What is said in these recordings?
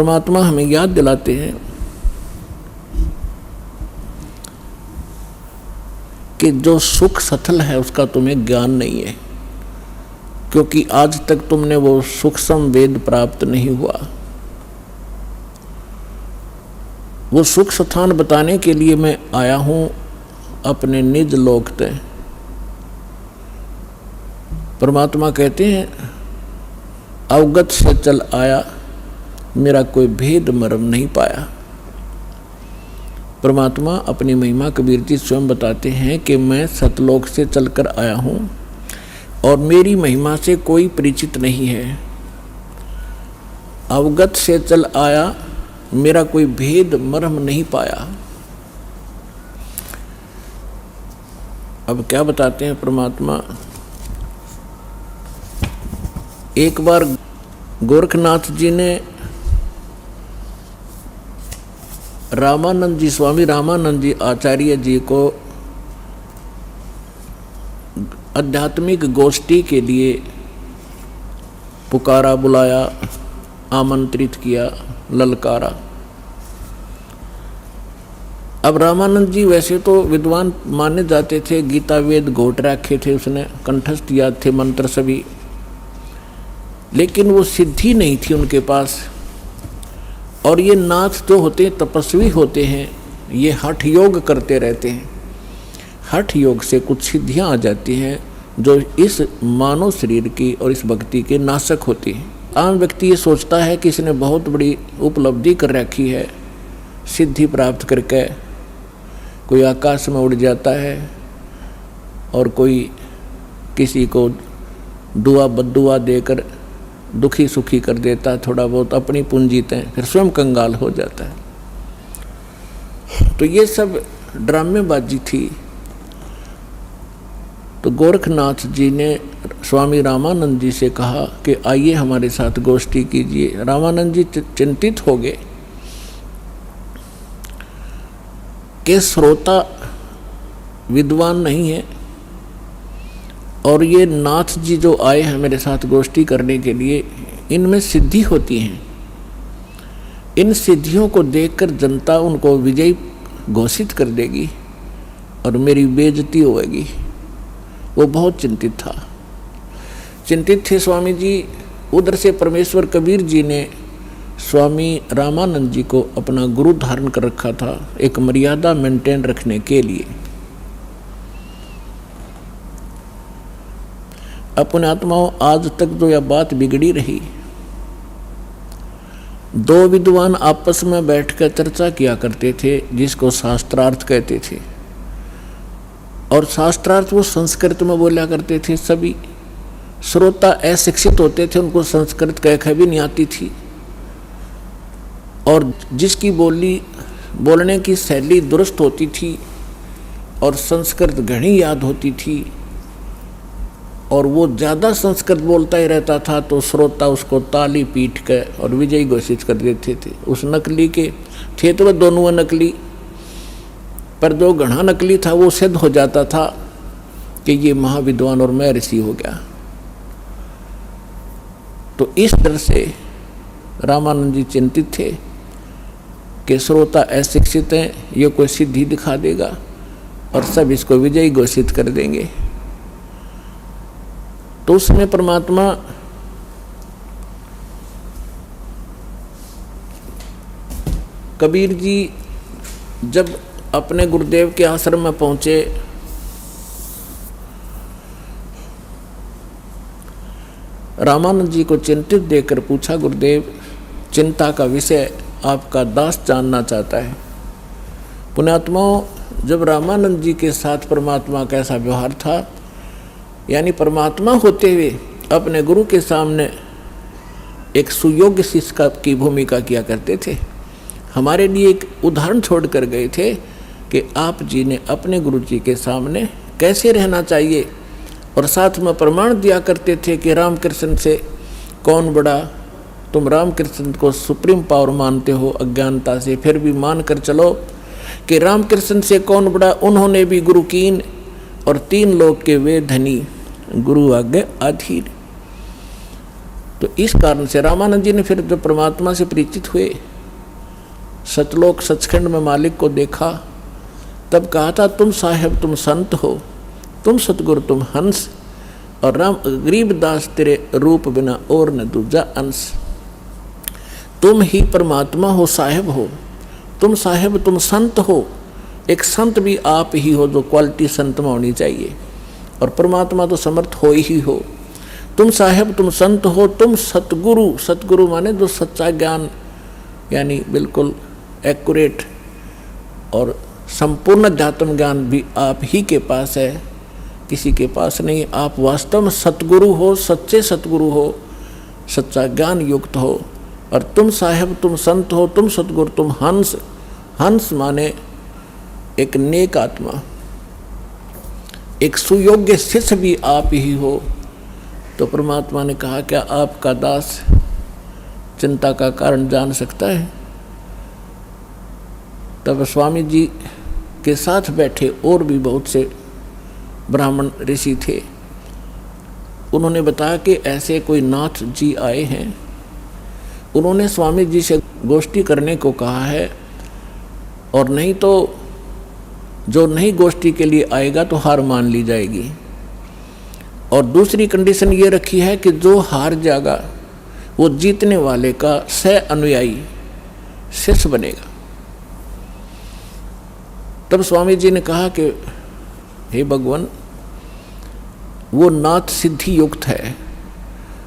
परमात्मा हमें याद दिलाते हैं कि जो सुख सथल है उसका तुम्हें ज्ञान नहीं है, क्योंकि आज तक तुमने वो सूक्ष्म वेद प्राप्त नहीं हुआ। वो सुख स्थान बताने के लिए मैं आया हूं अपने निज लोक तय। परमात्मा कहते हैं अवगत से चल आया, मेरा कोई भेद मर्म नहीं पाया। परमात्मा अपनी महिमा कबीर जी स्वयं बताते हैं कि मैं सतलोक से चलकर आया हूँ और मेरी महिमा से कोई परिचित नहीं है। अवगत से चल आया, मेरा कोई भेद मर्म नहीं पाया। अब क्या बताते हैं परमात्मा, एक बार गोरखनाथ जी ने रामानंद जी, स्वामी रामानंद जी आचार्य जी को आध्यात्मिक गोष्ठी के लिए पुकारा, बुलाया, आमंत्रित किया, ललकारा। अब रामानंद जी वैसे तो विद्वान माने जाते थे, गीता वेद घोट रखे थे उसने, कंठस्थ याद थे मंत्र सभी, लेकिन वो सिद्धि नहीं थी उनके पास। और ये नाथ जो होते हैं तपस्वी होते हैं, ये हठ योग करते रहते हैं। हठ योग से कुछ सिद्धियां आ जाती हैं जो इस मानव शरीर की और इस भक्ति के नाशक होती हैं। आम व्यक्ति ये सोचता है कि इसने बहुत बड़ी उपलब्धि कर रखी है, सिद्धि प्राप्त करके कोई आकाश में उड़ जाता है और कोई किसी को दुआ बद्दुआ देकर दुखी सुखी कर देता, थोड़ा बहुत अपनी पूंजीते हैं, फिर स्वयं कंगाल हो जाता है। तो ये सब ड्रामेबाजी थी। तो गोरखनाथ जी ने स्वामी रामानंद जी से कहा कि आइए हमारे साथ गोष्ठी कीजिए। रामानंद जी चिंतित हो गए कि श्रोता विद्वान नहीं है और ये नाथ जी जो आए हैं मेरे साथ गोष्ठी करने के लिए, इनमें सिद्धि होती हैं। इन सिद्धियों को देखकर जनता उनको विजयी घोषित कर देगी और मेरी बेइज्जती होगी। वो बहुत चिंतित था। चिंतित थे स्वामी जी। उधर से परमेश्वर कबीर जी ने स्वामी रामानंद जी को अपना गुरु धारण कर रखा था, एक मर्यादा मेंटेन रखने के लिए। अपने आत्माओं, आज तक जो यह बात बिगड़ी रही, दो विद्वान आपस में बैठकर चर्चा किया करते थे जिसको शास्त्रार्थ कहते थे, और शास्त्रार्थ वो संस्कृत में बोला करते थे। सभी श्रोता अशिक्षित होते थे, उनको संस्कृत कह भी नहीं आती थी, और जिसकी बोलने की शैली दुरुस्त होती थी और संस्कृत घनी याद होती थी और वो ज़्यादा संस्कृत बोलता ही रहता था, तो श्रोता उसको ताली पीट कर और विजयी घोषित कर देते थे। उस नकली के थे तो वह दोनों नकली, पर जो घना नकली था वो सिद्ध हो जाता था कि ये महाविद्वान और मैं ऋषि हो गया। तो इस तरह से रामानंद जी चिंतित थे कि श्रोता अशिक्षित हैं, ये कोई सिद्धि दिखा देगा और सब इसको विजयी घोषित कर देंगे। तो उसमें परमात्मा कबीर जी जब अपने गुरुदेव के आश्रम में पहुंचे, रामानंद जी को चिंतित देखकर पूछा, गुरुदेव चिंता का विषय आपका दास जानना चाहता है। पुण्यात्माओं, जब रामानंद जी के साथ परमात्मा का ऐसा व्यवहार था, यानी परमात्मा होते हुए अपने गुरु के सामने एक सुयोग्य शिष्य की भूमिका किया करते थे। हमारे लिए एक उदाहरण छोड़ कर गए थे कि आप जी ने अपने गुरु जी के सामने कैसे रहना चाहिए, और साथ में प्रमाण दिया करते थे कि रामकृष्ण से कौन बड़ा। तुम रामकृष्ण को सुप्रीम पावर मानते हो अज्ञानता से, फिर भी मान कर चलो कि रामकृष्ण से कौन बड़ा। उन्होंने भी गुरु कीन और 3 लोक के वे धनी, गुरु आज्ञा अधीन। तो इस कारण से रामानंद जी ने फिर जब परमात्मा से परिचित हुए, सतलोक सचखंड में मालिक को देखा, तब कहा था तुम साहेब तुम संत हो, तुम सतगुरु तुम हंस, और राम गरीबदास तेरे रूप बिना और न दूजा अंश। तुम ही परमात्मा हो, साहेब हो, तुम साहेब तुम संत हो। एक संत भी आप ही हो, जो क्वालिटी संत में होनी चाहिए, और परमात्मा तो समर्थ हो ही हो। तुम साहेब तुम संत हो, तुम सतगुरु, सतगुरु माने जो सच्चा ज्ञान यानी बिल्कुल एक्यूरेट और संपूर्ण अध्यात्म ज्ञान भी आप ही के पास है, किसी के पास नहीं। आप वास्तव में सतगुरु हो, सच्चे सतगुरु हो, सच्चा ज्ञान युक्त हो। और तुम साहेब तुम संत हो, तुम सतगुरु तुम हंस। हंस माने एक नेक आत्मा, एक सुयोग्य शिष्य भी आप ही हो। तो परमात्मा ने कहा क्या आपका दास चिंता का कारण जान सकता है? तब स्वामी जी के साथ बैठे और भी बहुत से ब्राह्मण ऋषि थे। उन्होंने बताया कि ऐसे कोई नाथ जी आए हैं, उन्होंने स्वामी जी से गोष्ठी करने को कहा है, और नहीं तो जो नहीं गोष्ठी के लिए आएगा तो हार मान ली जाएगी। और दूसरी कंडीशन ये रखी है कि जो हार जाएगा वो जीतने वाले का सह अनुयायी शिष्य बनेगा। तब स्वामी जी ने कहा कि हे भगवान, वो नाथ सिद्धि युक्त है,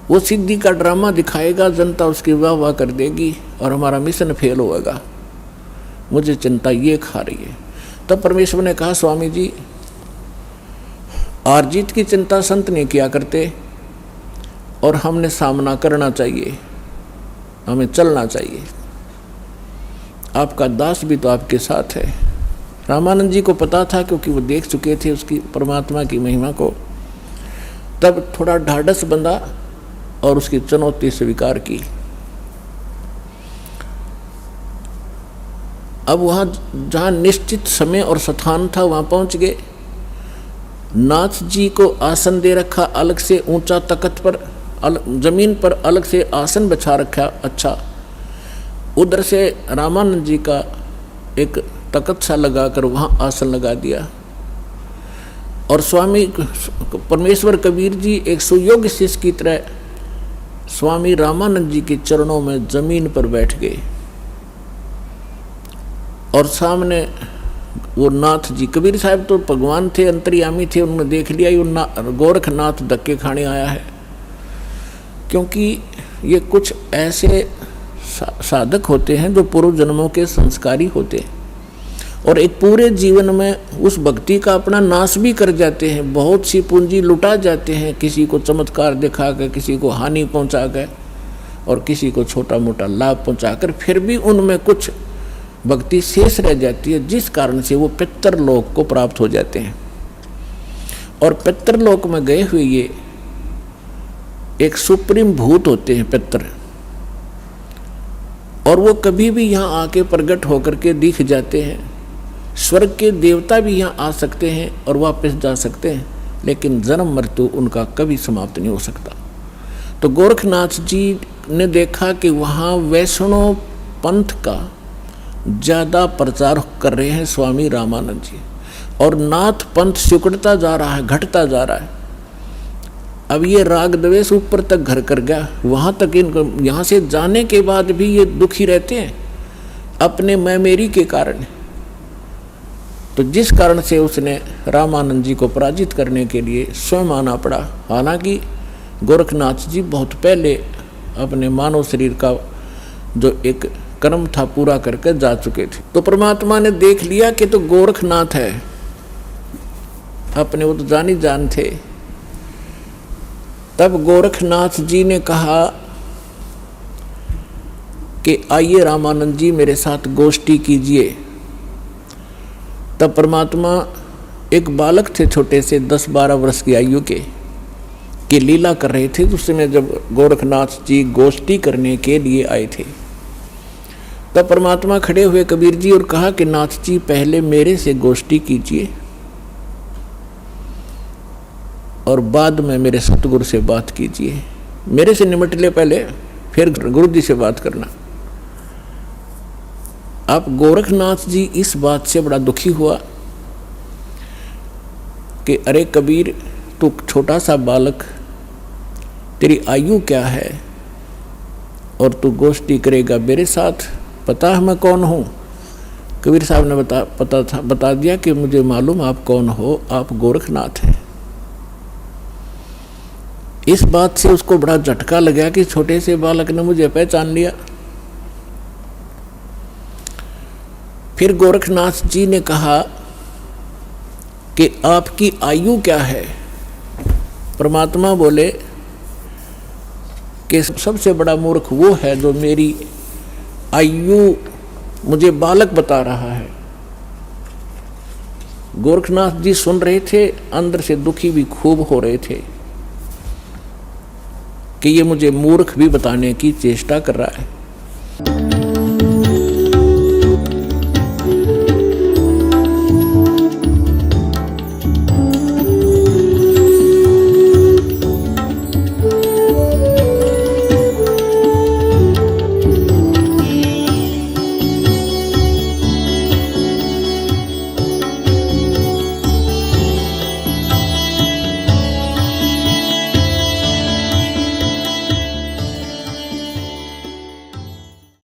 वो सिद्धि का ड्रामा दिखाएगा, जनता उसकी वाह वाह कर देगी और हमारा मिशन फेल होगा। मुझे चिंता ये खा रही है। तब परमेश्वर ने कहा स्वामी जी, हार जीत की चिंता संत नहीं किया करते, और हमने सामना करना चाहिए, हमें चलना चाहिए। आपका दास भी तो आपके साथ है। रामानंद जी को पता था, क्योंकि वो देख चुके थे उसकी परमात्मा की महिमा को। तब थोड़ा ढाढ़स बंधा और उसकी चुनौती स्वीकार की। अब वहाँ जहाँ निश्चित समय और स्थान था वहाँ पहुँच गए। नाथ जी को आसन दे रखा अलग से, ऊंचा तख्त पर, जमीन पर अलग से आसन बिछा रखा। अच्छा, उधर से रामानंद जी का एक तख्त सा लगाकर वहाँ आसन लगा दिया। और स्वामी परमेश्वर कबीर जी एक सुयोग्य शिष्य की तरह स्वामी रामानंद जी के चरणों में जमीन पर बैठ गए। और सामने वो नाथ जी, कबीर साहब तो भगवान थे, अंतर्यामी थे, उन्होंने देख लिया ये गोरखनाथ धक्के खाने आया है। क्योंकि ये कुछ ऐसे साधक होते हैं जो पूर्व जन्मों के संस्कारी होते हैं, और एक पूरे जीवन में उस भक्ति का अपना नाश भी कर जाते हैं। बहुत सी पूंजी लुटा जाते हैं, किसी को चमत्कार दिखा कर, किसी को हानि पहुंचा कर, और किसी को छोटा मोटा लाभ पहुंचाकर, फिर भी उनमें कुछ भक्ति शेष रह जाती है, जिस कारण से वो पितृलोक को प्राप्त हो जाते हैं। और पितृलोक में गए हुए ये एक सुप्रीम भूत होते हैं पितृ, और वो कभी भी यहाँ आके प्रकट होकर के दिख जाते हैं। स्वर्ग के देवता भी यहाँ आ सकते हैं और वापस जा सकते हैं, लेकिन जन्म मृत्यु उनका कभी समाप्त नहीं हो सकता। तो गोरखनाथ जी ने देखा कि वहाँ वैष्णव पंथ का ज़्यादा प्रचार कर रहे हैं स्वामी रामानंद जी, और नाथ पंथ सिकुड़ता जा रहा है, घटता जा रहा है। अब ये राग द्वेष ऊपर तक घर कर गया, वहाँ तक इनको यहाँ से जाने के बाद भी ये दुखी रहते हैं अपने मैं मेरी के कारण। तो जिस कारण से उसने रामानंद जी को पराजित करने के लिए स्वयं आना पड़ा। हालांकि गोरखनाथ जी बहुत पहले अपने मानव शरीर का जो एक कर्म था पूरा करके जा चुके थे। तो परमात्मा ने देख लिया कि तो गोरखनाथ है, अपने वो तो जानी जान थे। तब गोरखनाथ जी ने कहा कि आइए रामानंद जी मेरे साथ गोष्ठी कीजिए। तब परमात्मा एक बालक थे छोटे से 10-12 वर्ष की आयु के लीला कर रहे थे। उस समय जब गोरखनाथ जी गोष्ठी करने के लिए आए थे, तब परमात्मा खड़े हुए कबीर जी और कहा कि नाथ जी पहले मेरे से गोष्ठी कीजिए और बाद में मेरे सतगुरु से बात कीजिए। मेरे से निमट ले पहले, फिर गुरु जी से बात करना। आप गोरखनाथ जी इस बात से बड़ा दुखी हुआ कि अरे कबीर, तू छोटा सा बालक, तेरी आयु क्या है और तू गोष्ठी करेगा मेरे साथ? पता है मैं कौन हूँ? कबीर साहब ने बता दिया कि मुझे मालूम आप कौन हो, आप गोरखनाथ हैं। इस बात से उसको बड़ा झटका लगा कि छोटे से बालक ने मुझे पहचान लिया। फिर गोरखनाथ जी ने कहा कि आपकी आयु क्या है? परमात्मा बोले कि सबसे बड़ा मूर्ख वो है जो मेरी आयु मुझे बालक बता रहा है। गोरखनाथ जी सुन रहे थे, अंदर से दुखी भी खूब हो रहे थे कि ये मुझे मूर्ख भी बताने की चेष्टा कर रहा है।